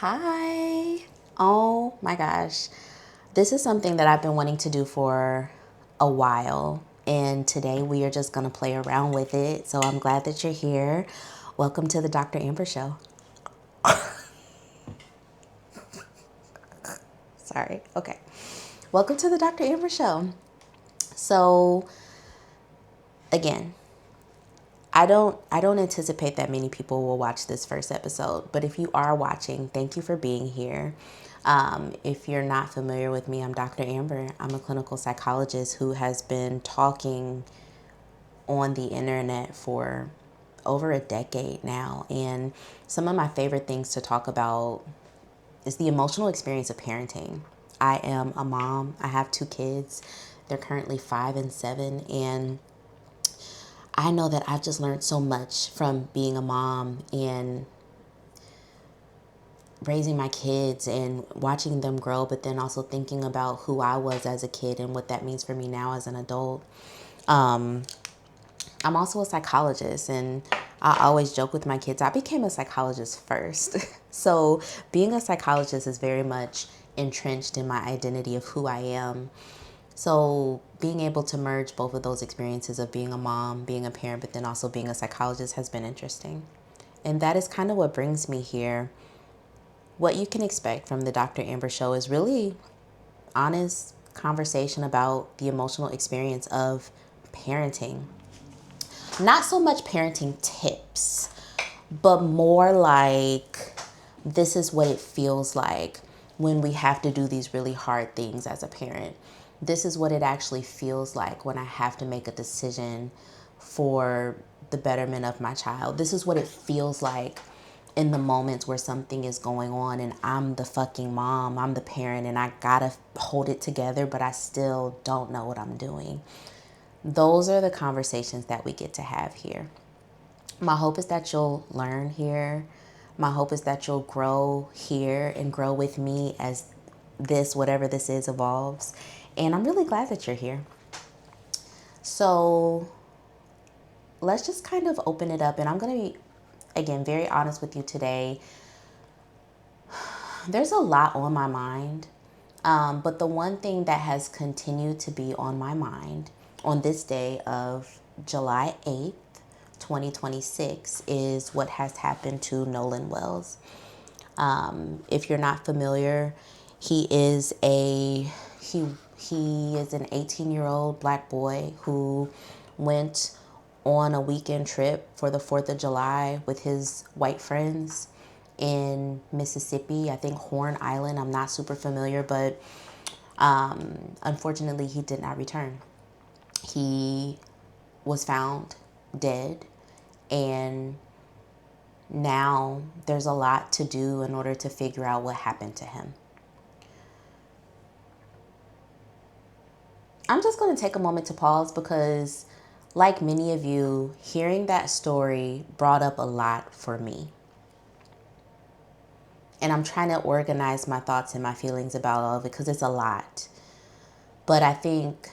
Hi. Oh my gosh. This is something that I've been wanting to do for a while. And today we are just going to play around with it. So I'm glad that you're here. Welcome to the Dr. Amber Show. Sorry. Okay. Welcome to the Dr. Amber Show. So again, I don't anticipate that many people will watch this first episode, but if you are watching, thank you for being here. If you're not familiar with me, I'm Dr. Amber. I'm a clinical psychologist who has been talking on the internet for over a decade now. And some of my favorite things to talk about is the emotional experience of parenting. I am a mom. I have two kids. They're currently 5 and 7. And I know that I've just learned so much from being a mom and raising my kids and watching them grow, but then also thinking about who I was as a kid and what that means for me now as an adult. I'm also a psychologist, and I always joke with my kids, I became a psychologist first. So being a psychologist is very much entrenched in my identity of who I am. So being able to merge both of those experiences of being a mom, being a parent, but then also being a psychologist has been interesting. And that is kind of what brings me here. What you can expect from the Dr. Amber Show is really honest conversation about the emotional experience of parenting. Not so much parenting tips, but more like this is what it feels like when we have to do these really hard things as a parent. This is what it actually feels like when I have to make a decision for the betterment of my child. This is what it feels like in the moments where something is going on and I'm the fucking mom, I'm the parent, and I gotta hold it together, but I still don't know what I'm doing. Those are the conversations that we get to have here. My hope is that you'll learn here. My hope is that you'll grow here and grow with me as this, whatever this is, evolves. And I'm really glad that you're here. So let's just kind of open it up. And I'm going to be, again, very honest with you today. There's a lot on my mind. But the one thing that has continued to be on my mind on this day of July 8th, 2026 is what has happened to Nolan Wells. If you're not familiar, he is a he is an 18-year-old black boy who went on a weekend trip for the 4th of July with his white friends in Mississippi. I think Horn Island. I'm not super familiar, but unfortunately, he did not return. He was found dead, and now there's a lot to do in order to figure out what happened to him. I'm just going to take a moment to pause because, like many of you, hearing that story brought up a lot for me. And I'm trying to organize my thoughts and my feelings about all of it because it's a lot. But I think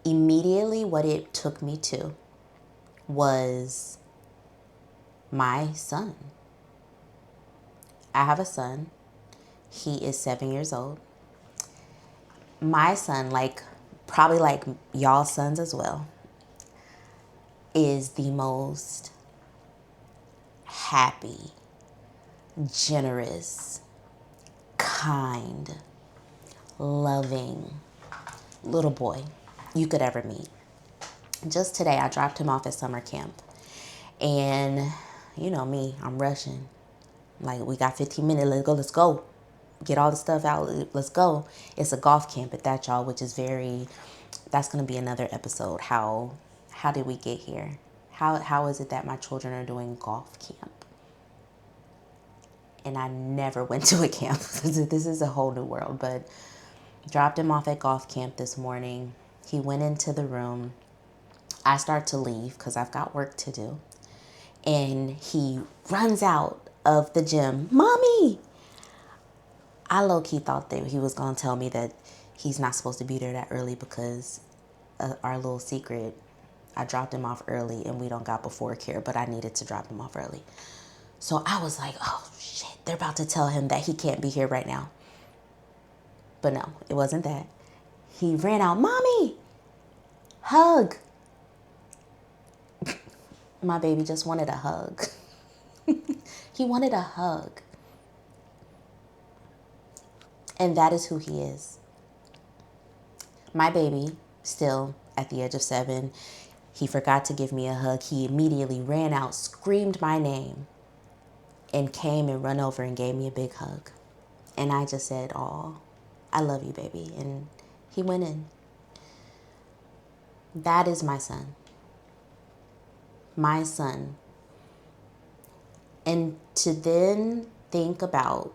immediately what it took me to was my son. I have a son. He is 7 years old. My son, probably like y'all sons as well, is the most happy, generous, kind, loving little boy you could ever meet. Just today, I dropped him off at summer camp. And you know me, I'm rushing. Like, we got 15 minutes, let's go. Get all the stuff out, let's go. It's a golf camp at that, y'all, which is that's going to be another episode. How did we get here? How is it that my children are doing golf camp? And I never went to a camp. This is a whole new world. But dropped him off at golf camp this morning. He went into the room. I start to leave because I've got work to do. And he runs out of the gym. Mommy! I low-key thought that he was going to tell me that he's not supposed to be there that early because our little secret, I dropped him off early and we don't got before care, but I needed to drop him off early. So I was like, oh shit, they're about to tell him that he can't be here right now. But no, it wasn't that. He ran out, mommy, hug. My baby just wanted a hug. He wanted a hug. And that is who he is. My baby, still at the age of 7, he forgot to give me a hug. He immediately ran out, screamed my name, and came and run over and gave me a big hug. And I just said, "Oh, I love you, baby." And he went in. That is my son. My son. And to then think about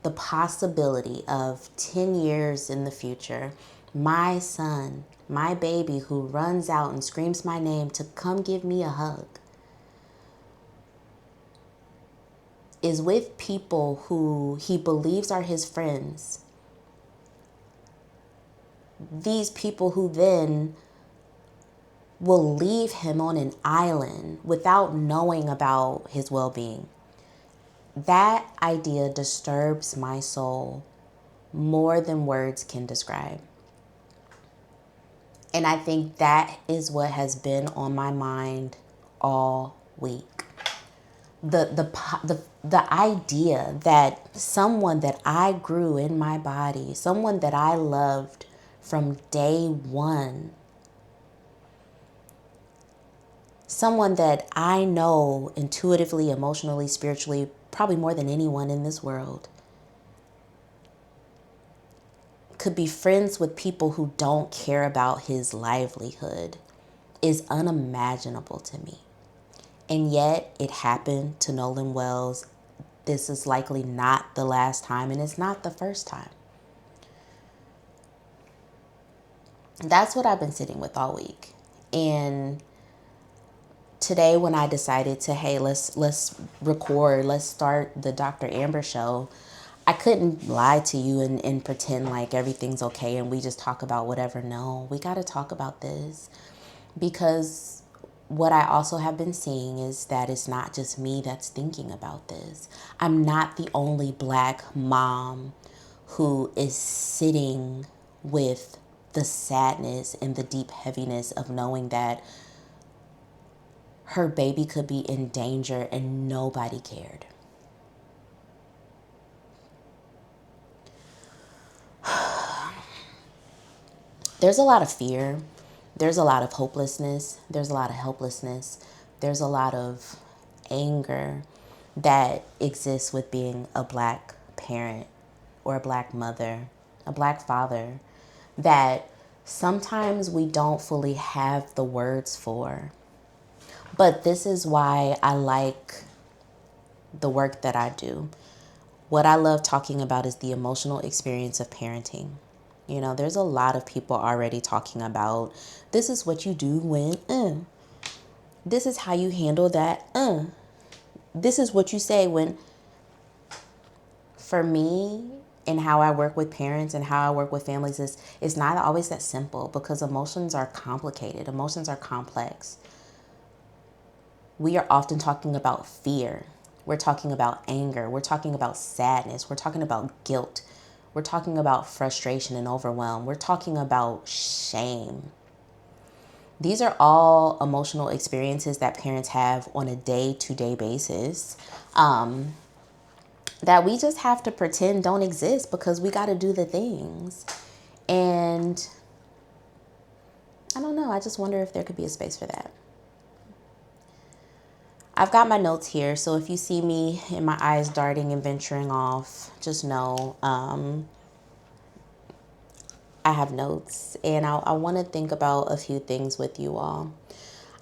the possibility of 10 years in the future, my son, my baby who runs out and screams my name to come give me a hug, is with people who he believes are his friends. These people who then will leave him on an island without knowing about his well-being. That idea disturbs my soul more than words can describe. And I think that is what has been on my mind all week. The idea that someone that I grew in my body, someone that I loved from day one, someone that I know intuitively, emotionally, spiritually, probably more than anyone in this world, could be friends with people who don't care about his livelihood is unimaginable to me. And yet it happened to Nolan Wells. This is likely not the last time, and it's not the first time. That's what I've been sitting with all week. And today when I decided to, hey, let's record, let's start the Dr. Amber show, I couldn't lie to you and pretend like everything's okay and we just talk about whatever. No, we got to talk about this, because what I also have been seeing is that it's not just me that's thinking about this. I'm not the only Black mom who is sitting with the sadness and the deep heaviness of knowing that her baby could be in danger and nobody cared. There's a lot of fear. There's a lot of hopelessness. There's a lot of helplessness. There's a lot of anger that exists with being a Black parent or a Black mother, a Black father, that sometimes we don't fully have the words for. But this is why I like the work that I do. What I love talking about is the emotional experience of parenting. You know, there's a lot of people already talking about, this is what you do when, this is how you handle that, this is what you say when. For me, and how I work with parents and how I work with families, is it's not always that simple, because emotions are complicated. Emotions are complex. We are often talking about fear. We're talking about anger. We're talking about sadness. We're talking about guilt. We're talking about frustration and overwhelm. We're talking about shame. These are all emotional experiences that parents have on a day-to-day basis, that we just have to pretend don't exist because we got to do the things. And I don't know. I just wonder if there could be a space for that. I've got my notes here, so if you see me and my eyes darting and venturing off, just know I have notes, and I want to think about a few things with you all.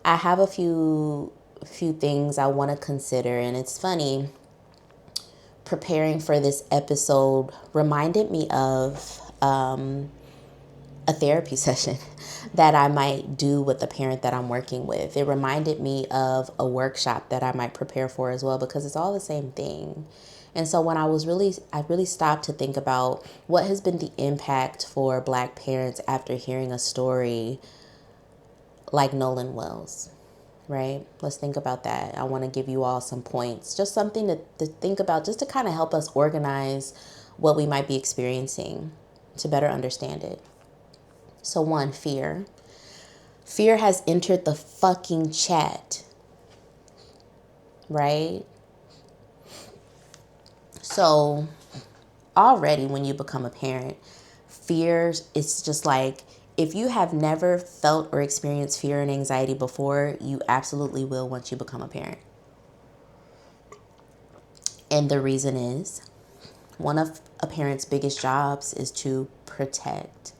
I have a few things I want to consider, and it's funny, preparing for this episode reminded me of a therapy session that I might do with the parent that I'm working with. It reminded me of a workshop that I might prepare for as well, because it's all the same thing. And so when I really stopped to think about what has been the impact for Black parents after hearing a story like Nolan Wells. right? Let's think about that. I want to give you all some points, just something to think about, just to kind of help us organize what we might be experiencing to better understand it. So one, fear. Fear has entered the fucking chat, right? So already when you become a parent, fears, it's just like, if you have never felt or experienced fear and anxiety before, you absolutely will once you become a parent. And the reason is, one of a parent's biggest jobs is to protect.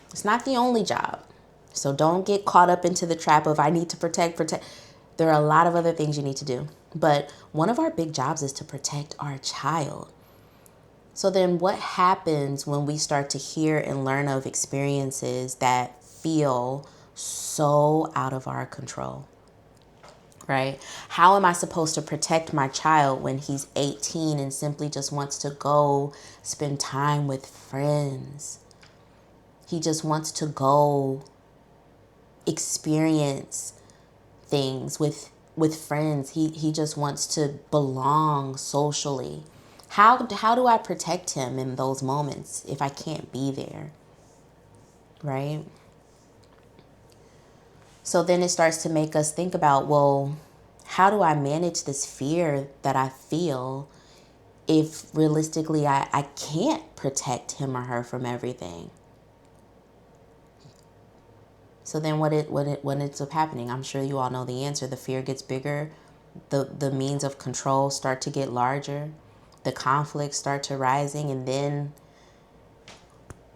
It's not the only job. So don't get caught up into the trap of I need to protect. There are a lot of other things you need to do. But one of our big jobs is to protect our child. So then what happens when we start to hear and learn of experiences that feel so out of our control? Right? How am I supposed to protect my child when he's 18 and simply just wants to go spend time with friends? He just wants to go experience things with friends. He just wants to belong socially. How do I protect him in those moments if I can't be there? Right? So then it starts to make us think about, well, how do I manage this fear that I feel if realistically I can't protect him or her from everything? So then what ends up happening? I'm sure you all know the answer. The fear gets bigger. The means of control start to get larger. The conflicts start to rising, and then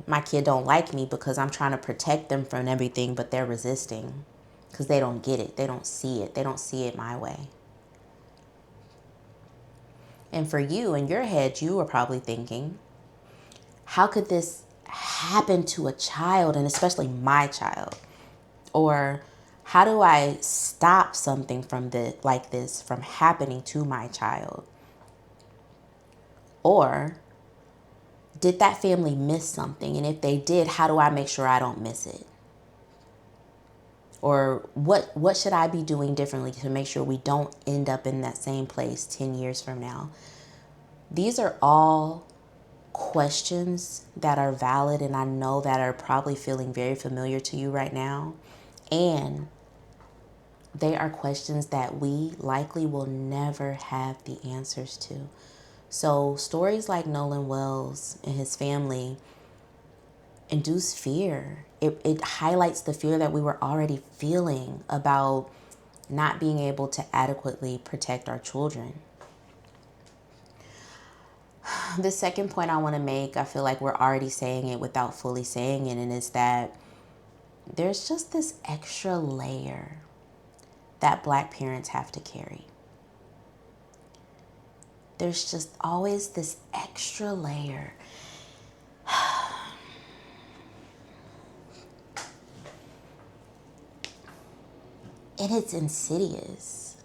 my kid don't like me because I'm trying to protect them from everything, but they're resisting because they don't get it. They don't see it. They don't see it my way. And for you, in your head, you are probably thinking, how could this happen to a child, and especially my child? Or how do I stop something like this from happening to my child? Or did that family miss something? And if they did, how do I make sure I don't miss it? Or what should I be doing differently to make sure we don't end up in that same place 10 years from now? These are all questions that are valid, and I know that are probably feeling very familiar to you right now. And they are questions that we likely will never have the answers to. So stories like Nolan Wells and his family induce fear. It highlights the fear that we were already feeling about not being able to adequately protect our children. The second point I want to make, I feel like we're already saying it without fully saying it, and it's that there's just this extra layer that Black parents have to carry. There's just always this extra layer. And it's insidious.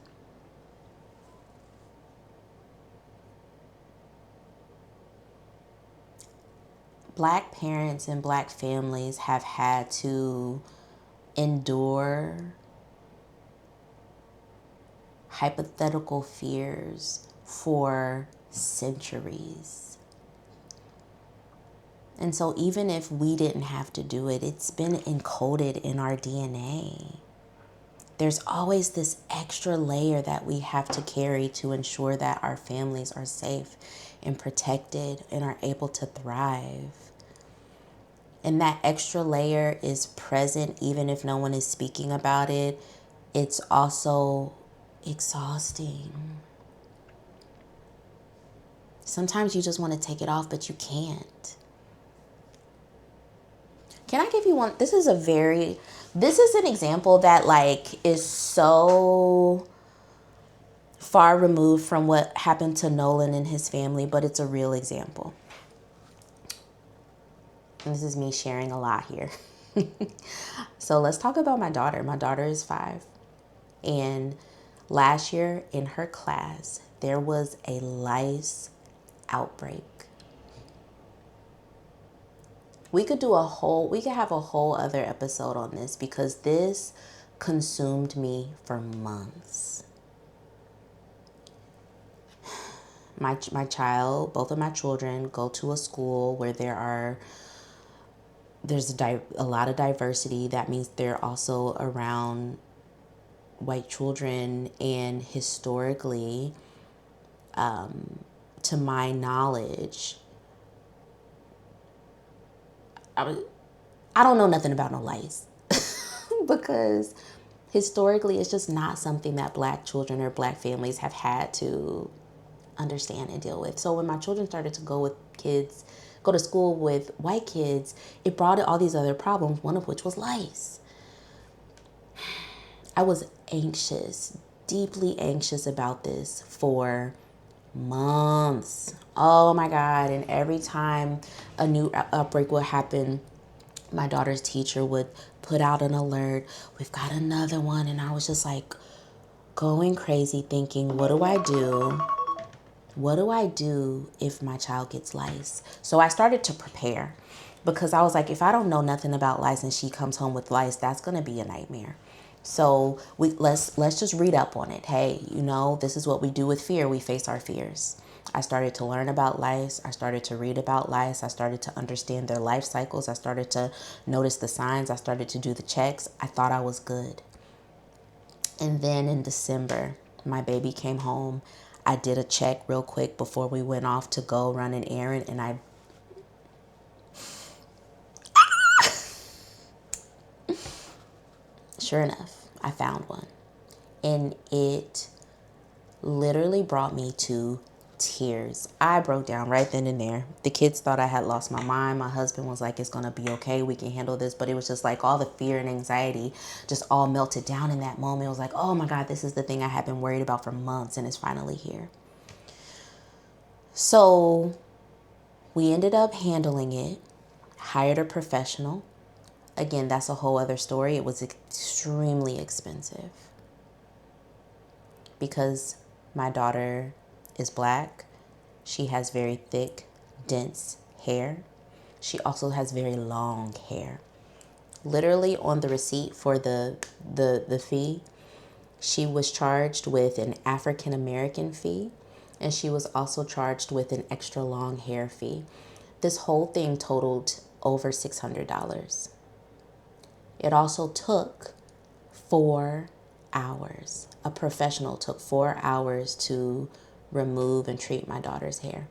Black parents and Black families have had to endure hypothetical fears for centuries. And so even if we didn't have to do it, it's been encoded in our DNA. There's always this extra layer that we have to carry to ensure that our families are safe and protected and are able to thrive. And that extra layer is present even if no one is speaking about it. It's also exhausting. Sometimes you just want to take it off, but you can't. Can I give you one? This is an example that is so far removed from what happened to Nolan and his family, but it's a real example. And this is me sharing a lot here. So let's talk about my daughter. My daughter is 5. And last year in her class, there was a lice outbreak. We could have a whole other episode on this because this consumed me for months. My child, both of my children, go to a school where there's a lot of diversity. That means they're also around white children, and historically, to my knowledge, I don't know nothing about no lice because historically it's just not something that black children or black families have had to understand and deal with. So when my children started to go to school with white kids, it brought all these other problems, one of which was lice. I was anxious, deeply anxious about this for months. Oh my God. And every time a new outbreak would happen, my daughter's teacher would put out an alert. We've got another one. And I was just like going crazy thinking, what do I do? What do I do if my child gets lice? So I started to prepare because I was like, if I don't know nothing about lice and she comes home with lice, that's going to be a nightmare. So let's just read up on it. Hey, this is what we do with fear. We face our fears. I started to learn about lice. I started to read about lice. I started to understand their life cycles. I started to notice the signs. I started to do the checks. I thought I was good. And then in December, my baby came home. I did a check real quick before we went off to go run an errand, and sure enough, I found one. And it literally brought me to tears. I broke down right then and there. The kids thought I had lost my mind. My husband was like, it's going to be okay. We can handle this. But it was just like all the fear and anxiety just all melted down in that moment. It was like, oh my God, this is the thing I have been worried about for months, and it's finally here. So we ended up handling it, hired a professional. Again, that's a whole other story. It was extremely expensive because my daughter is black. She has very thick, dense hair. She also has very long hair. Literally on the receipt for the fee, she was charged with an African American fee, and she was also charged with an extra long hair fee. This whole thing totaled over $600. It also took 4 hours. A professional took 4 hours to remove and treat my daughter's hair.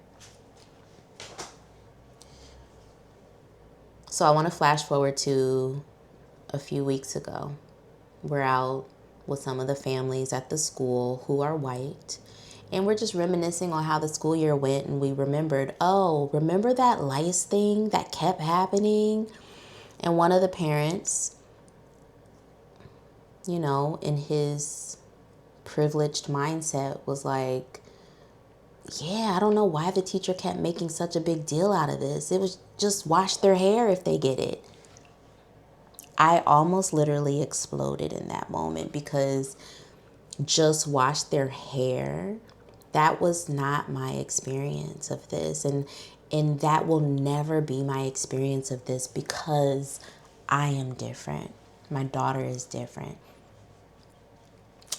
So I want to flash forward to a few weeks ago. We're out with some of the families at the school who are white, and we're just reminiscing on how the school year went, and we remembered, remember that lice thing that kept happening? And one of the parents, in his privileged mindset was like, yeah, I don't know why the teacher kept making such a big deal out of this. It was just wash their hair if they get it. I almost literally exploded in that moment because just wash their hair, that was not my experience of this. And that will never be my experience of this because I am different. My daughter is different.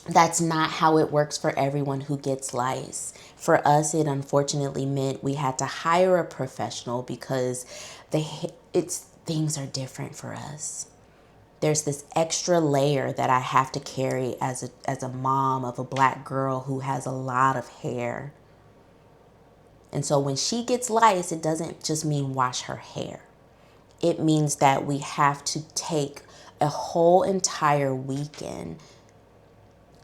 That's not how it works for everyone who gets lice. For us, it unfortunately meant we had to hire a professional because things are different for us. There's this extra layer that I have to carry as a mom of a black girl who has a lot of hair. And so when she gets lice, it doesn't just mean wash her hair. It means that we have to take a whole entire weekend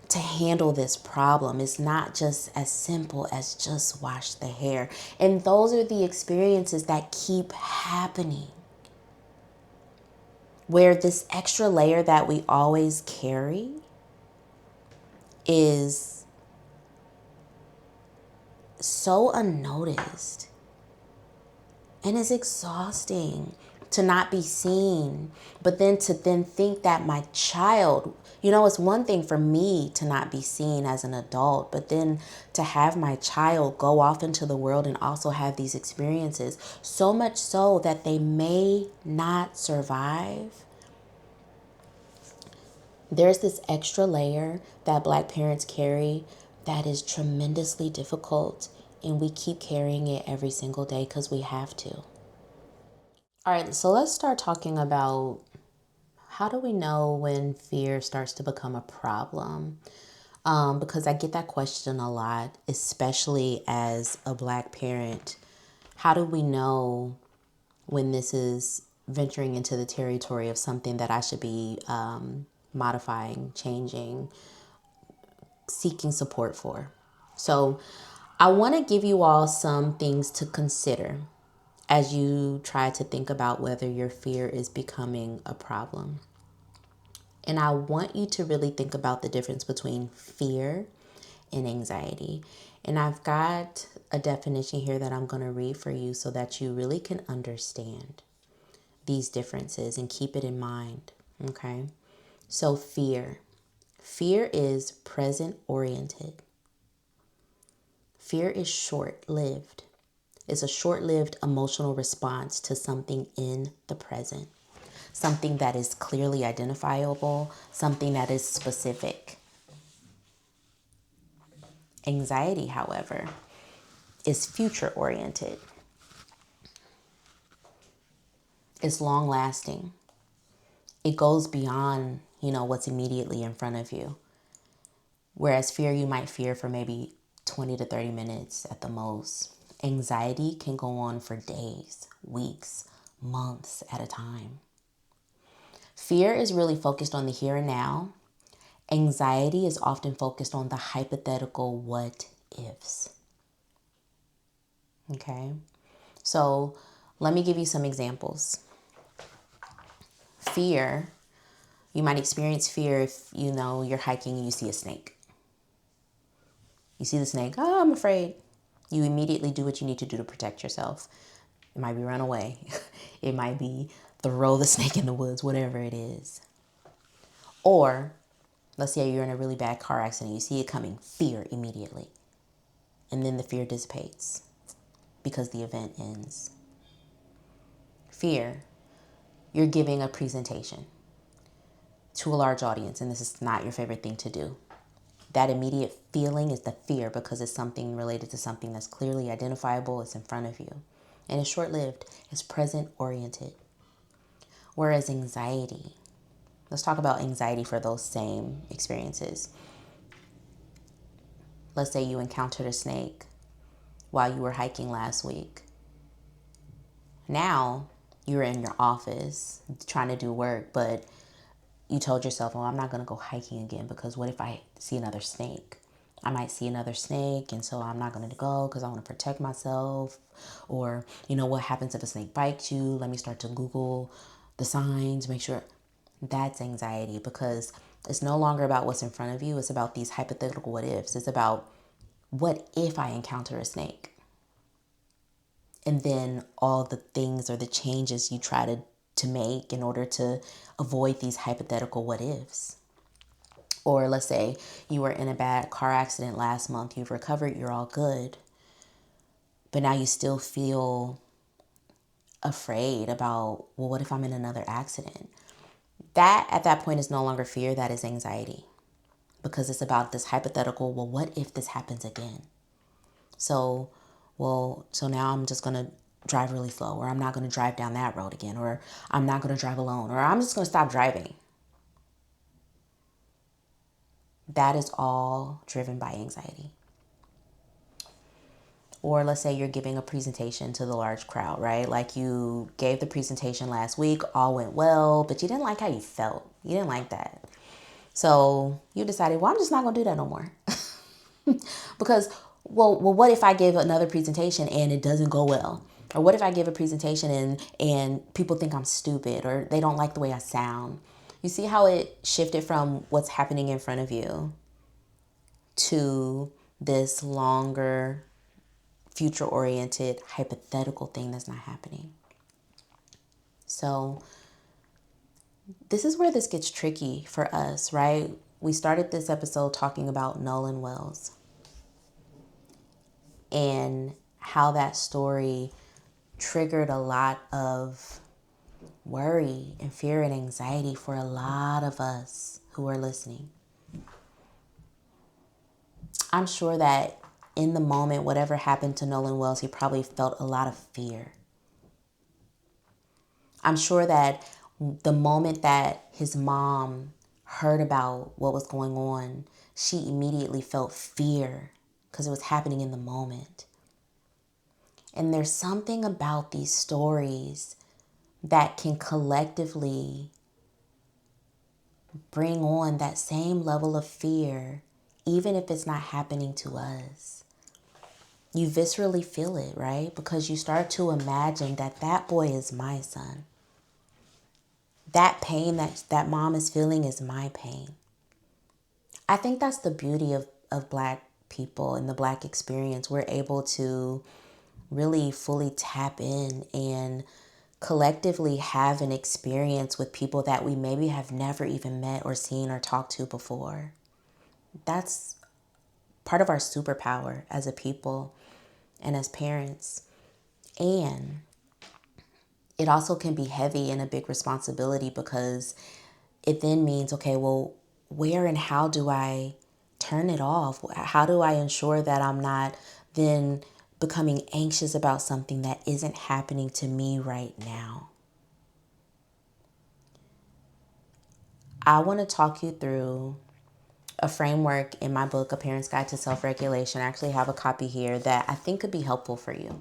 to handle this problem. It's not just as simple as just wash the hair. And those are the experiences that keep happening, where this extra layer that we always carry is so unnoticed. And it's exhausting to not be seen, but then to think that my child, it's one thing for me to not be seen as an adult, but then to have my child go off into the world and also have these experiences, so much so that they may not survive. There's this extra layer that Black parents carry that is tremendously difficult, and we keep carrying it every single day because we have to. All right, so let's start talking about how do we know when fear starts to become a problem? Because I get that question a lot, especially as a Black parent. How do we know when this is venturing into the territory of something that I should be modifying, changing, seeking support for? So I want to give you all some things to consider as you try to think about whether your fear is becoming a problem. And I want you to really think about the difference between fear and anxiety. And I've got a definition here that I'm going to read for you so that you really can understand these differences and keep it in mind. Okay. So fear. Fear is present oriented. Fear is short lived. It's a short lived emotional response to something in the present, something that is clearly identifiable, something that is specific. Anxiety, however, is future oriented. It's long lasting. It goes beyond, what's immediately in front of you. Whereas fear, you might fear for maybe 20 to 30 minutes at the most. Anxiety can go on for days, weeks, months at a time. Fear is really focused on the here and now. Anxiety is often focused on the hypothetical what ifs. Okay, so let me give you some examples. Fear, you might experience fear if you're hiking and you see a snake. You see the snake, oh, I'm afraid. You immediately do what you need to do to protect yourself. It might be run away. It might be throw the snake in the woods, whatever it is. Or let's say you're in a really bad car accident. You see it coming, fear immediately. And then the fear dissipates because the event ends. Fear, you're giving a presentation to a large audience, and this is not your favorite thing to do. That immediate feeling is the fear because it's something related to something that's clearly identifiable. It's in front of you. And it's short-lived. It's present-oriented. Whereas anxiety, let's talk about anxiety for those same experiences. Let's say you encountered a snake while you were hiking last week. Now you're in your office trying to do work, but you told yourself, oh, I'm not going to go hiking again because what if I see another snake? I might see another snake, and so I'm not going to go because I want to protect myself. Or, what happens if a snake bites you? Let me start to Google the signs, make sure. That's anxiety because it's no longer about what's in front of you. It's about these hypothetical what ifs. It's about what if I encounter a snake? And then all the things or the changes you try to make in order to avoid these hypothetical what ifs. Or let's say you were in a bad car accident last month, you've recovered, you're all good, but now you still feel afraid about, well, what if I'm in another accident? That at that point is no longer fear, that is anxiety, because it's about this hypothetical, well, what if this happens again? So now I'm just going to drive really slow, or I'm not going to drive down that road again, or I'm not going to drive alone, or I'm just going to stop driving. That is all driven by anxiety. Or let's say you're giving a presentation to the large crowd, right? Like you gave the presentation last week, all went well, but you didn't like how you felt. You didn't like that. So you decided, well, I'm just not going to do that no more. Because, well, what if I give another presentation and it doesn't go well? Or what if I give a presentation and people think I'm stupid or they don't like the way I sound? You see how it shifted from what's happening in front of you to this longer, future-oriented, hypothetical thing that's not happening. So this is where this gets tricky for us, right? We started this episode talking about Nolan Wells and how that story triggered a lot of worry and fear and anxiety for a lot of us who are listening. I'm sure that in the moment, whatever happened to Nolan Wells, he probably felt a lot of fear. I'm sure that the moment that his mom heard about what was going on, she immediately felt fear because it was happening in the moment. And there's something about these stories that can collectively bring on that same level of fear, even if it's not happening to us. You viscerally feel it, right? Because you start to imagine that that boy is my son. That pain that mom is feeling is my pain. I think that's the beauty of Black people and the Black experience. We're able to really fully tap in and collectively have an experience with people that we maybe have never even met or seen or talked to before. That's part of our superpower as a people and as parents. And it also can be heavy and a big responsibility because it then means, okay, well, where and how do I turn it off? How do I ensure that I'm not then becoming anxious about something that isn't happening to me right now? I want to talk you through a framework in my book, A Parent's Guide to Self-Regulation. I actually have a copy here that I think could be helpful for you.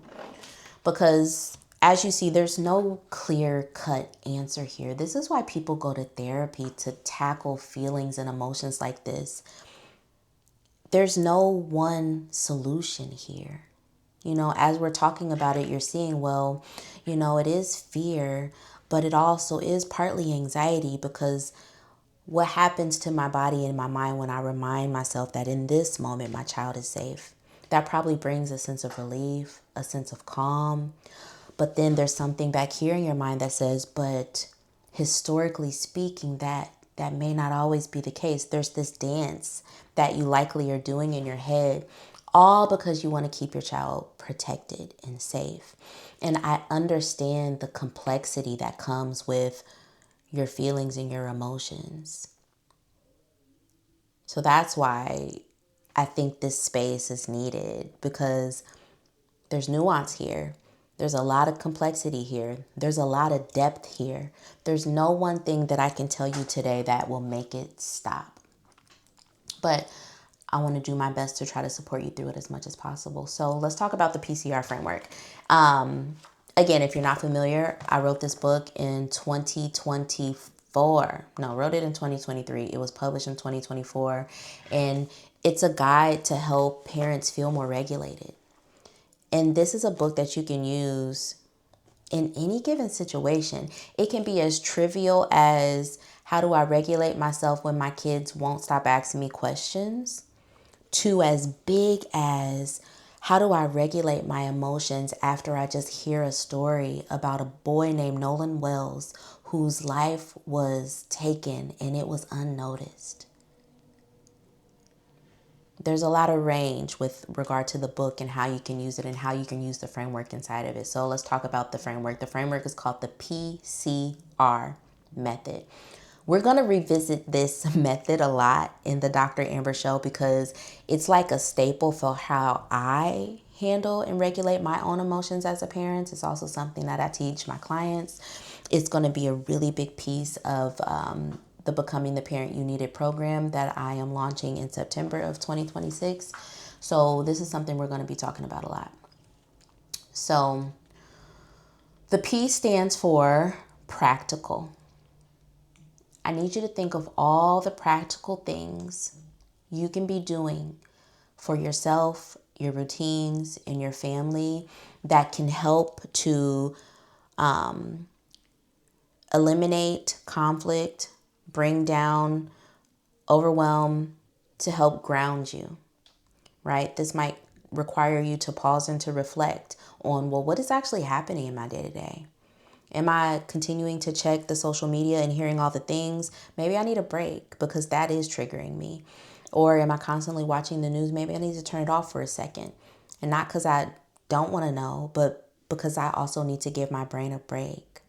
Because as you see, there's no clear-cut answer here. This is why people go to therapy, to tackle feelings and emotions like this. There's no one solution here. You know, as we're talking about it, you're seeing, well, you know, it is fear, but it also is partly anxiety because what happens to my body and my mind when I remind myself that in this moment my child is safe? That probably brings a sense of relief, a sense of calm. But then there's something back here in your mind that says, but historically speaking, that may not always be the case. There's this dance that you likely are doing in your head, all because you want to keep your child protected and safe. And I understand the complexity that comes with your feelings and your emotions. So that's why I think this space is needed, because there's nuance here. There's a lot of complexity here. There's a lot of depth here. There's no one thing that I can tell you today that will make it stop. But I want to do my best to try to support you through it as much as possible. So let's talk about the PCR framework. Again, if you're not familiar, I wrote this book in 2024. No, wrote it in 2023. It was published in 2024. And it's a guide to help parents feel more regulated. And this is a book that you can use in any given situation. It can be as trivial as, how do I regulate myself when my kids won't stop asking me questions, to as big as, how do I regulate my emotions after I just hear a story about a boy named Nolan Wells whose life was taken and it was unnoticed. There's a lot of range with regard to the book and how you can use it and how you can use the framework inside of it. So let's talk about the framework. The framework is called the PCR Method. We're going to revisit this method a lot in the Dr. Amber Show because it's like a staple for how I handle and regulate my own emotions as a parent. It's also something that I teach my clients. It's going to be a really big piece of the Becoming the Parent You Needed program that I am launching in September of 2026. So this is something we're going to be talking about a lot. So the P stands for practical. I need you to think of all the practical things you can be doing for yourself, your routines, and your family that can help to eliminate conflict, bring down overwhelm, to help ground you, right? This might require you to pause and to reflect on, well, what is actually happening in my day-to-day? Am I continuing to check the social media and hearing all the things? Maybe I need a break because that is triggering me. Or am I constantly watching the news? Maybe I need to turn it off for a second. And not because I don't want to know, but because I also need to give my brain a break.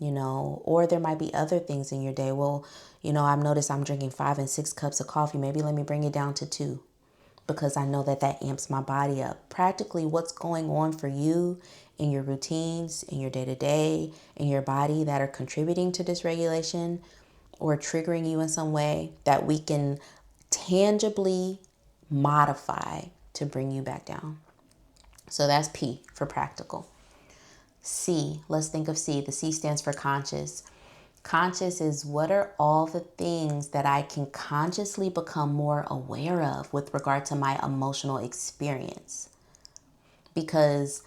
or there might be other things in your day. Well, I've noticed I'm drinking 5 and 6 cups of coffee. Maybe let me bring it down to 2 because I know that amps my body up. Practically what's going on for you in your routines, in your day-to-day, in your body that are contributing to dysregulation or triggering you in some way that we can tangibly modify to bring you back down. So that's P for practical. C, let's think of C. The C stands for conscious. Conscious is what are all the things that I can consciously become more aware of with regard to my emotional experience. Because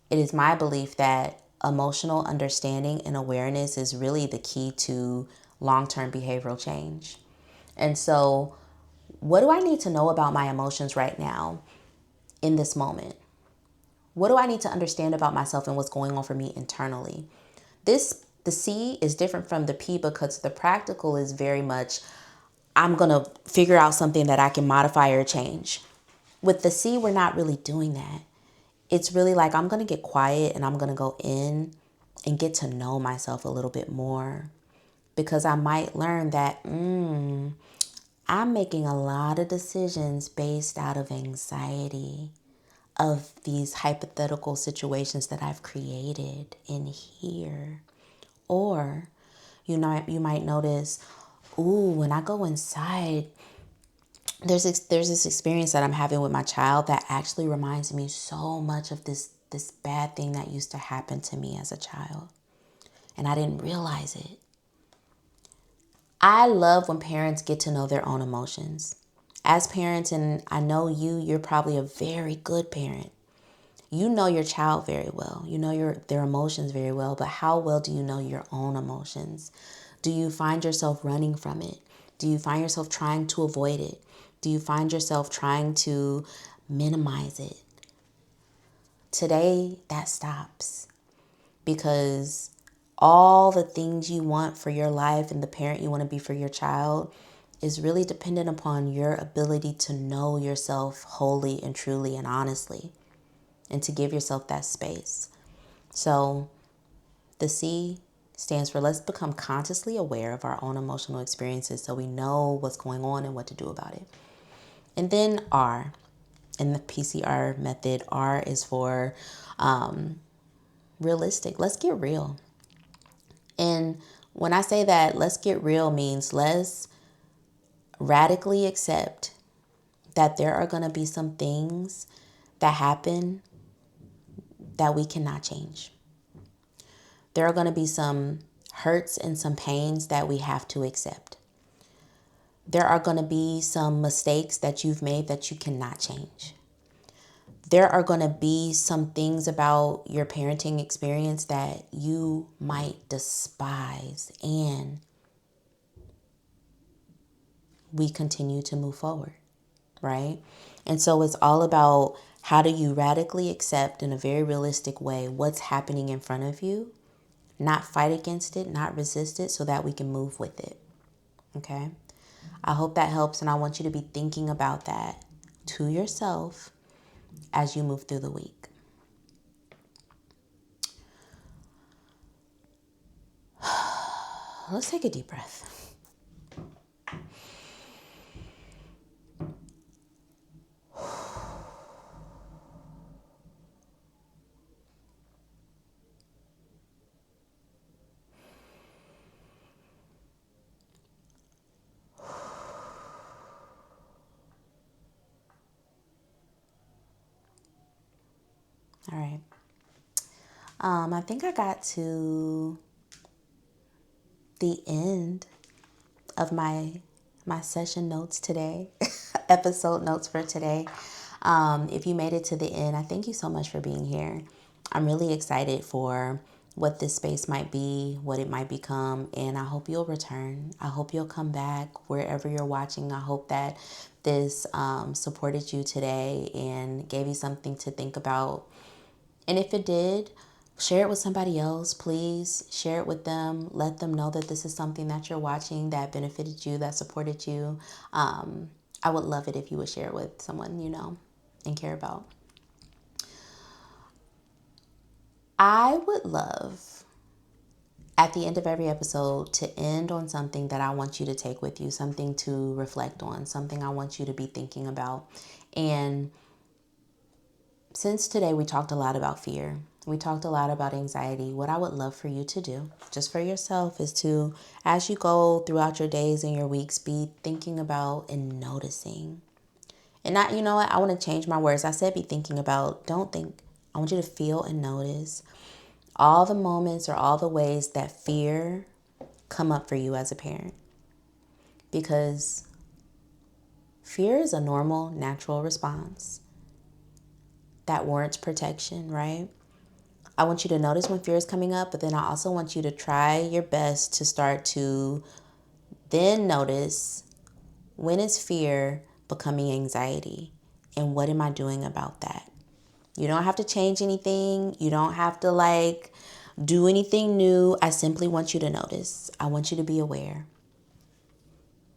it is my belief that emotional understanding and awareness is really the key to long-term behavioral change. And so, what do I need to know about my emotions right now in this moment? What do I need to understand about myself and what's going on for me internally? The C is different from the P because the practical is very much, I'm going to figure out something that I can modify or change. With the C, we're not really doing that. It's really like I'm going to get quiet and I'm going to go in and get to know myself a little bit more because I might learn that I'm making a lot of decisions based out of anxiety of these hypothetical situations that I've created in here. Or, you might notice, when I go inside, there's this experience that I'm having with my child that actually reminds me so much of this bad thing that used to happen to me as a child. And I didn't realize it. I love when parents get to know their own emotions. As parents, and I know you're probably a very good parent. You know your child very well. You know their emotions very well, but how well do you know your own emotions? Do you find yourself running from it? Do you find yourself trying to avoid it? Do you find yourself trying to minimize it? Today, that stops because all the things you want for your life and the parent you want to be for your child is really dependent upon your ability to know yourself wholly and truly and honestly, and to give yourself that space. So the C stands for let's become consciously aware of our own emotional experiences so we know what's going on and what to do about it. And then R, in the PCR method, R is for realistic. Let's get real. And when I say that, let's get real means let's radically accept that there are going to be some things that happen that we cannot change. There are going to be some hurts and some pains that we have to accept. There are going to be some mistakes that you've made that you cannot change. There are going to be some things about your parenting experience that you might despise, and we continue to move forward, right? And so it's all about how do you radically accept in a very realistic way what's happening in front of you, not fight against it, not resist it, so that we can move with it, okay? I hope that helps, and I want you to be thinking about that to yourself as you move through the week. Let's take a deep breath. All right. I think I got to the end of my session notes today, episode notes for today. If you made it to the end, I thank you so much for being here. I'm really excited for what this space might be, what it might become, and I hope you'll return. I hope you'll come back wherever you're watching. I hope that this supported you today and gave you something to think about. And if it did, share it with somebody else, please. Share it with them. Let them know that this is something that you're watching that benefited you, that supported you. I would love it if you would share it with someone you know and care about. I would love at the end of every episode to end on something that I want you to take with you, something to reflect on, something I want you to be thinking about. And since today we talked a lot about fear, we talked a lot about anxiety, what I would love for you to do, just for yourself, is to, as you go throughout your days and your weeks, be thinking about and noticing. And not, you know what, I want to change my words. I said be thinking about, don't think. I want you to feel and notice all the moments or all the ways that fear come up for you as a parent. Because fear is a normal, natural response that warrants protection, right? I want you to notice when fear is coming up, but then I also want you to try your best to start to then notice, when is fear becoming anxiety? And what am I doing about that? You don't have to change anything. You don't have to do anything new. I simply want you to notice. I want you to be aware.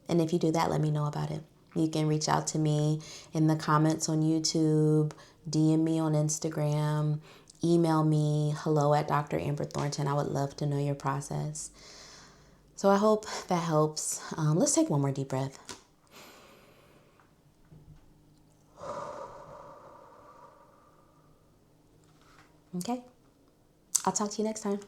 And if you do that, let me know about it. You can reach out to me in the comments on YouTube, DM me on Instagram, email me, hello@dramberthornton. I would love to know your process. So I hope that helps. Let's take one more deep breath. Okay. I'll talk to you next time.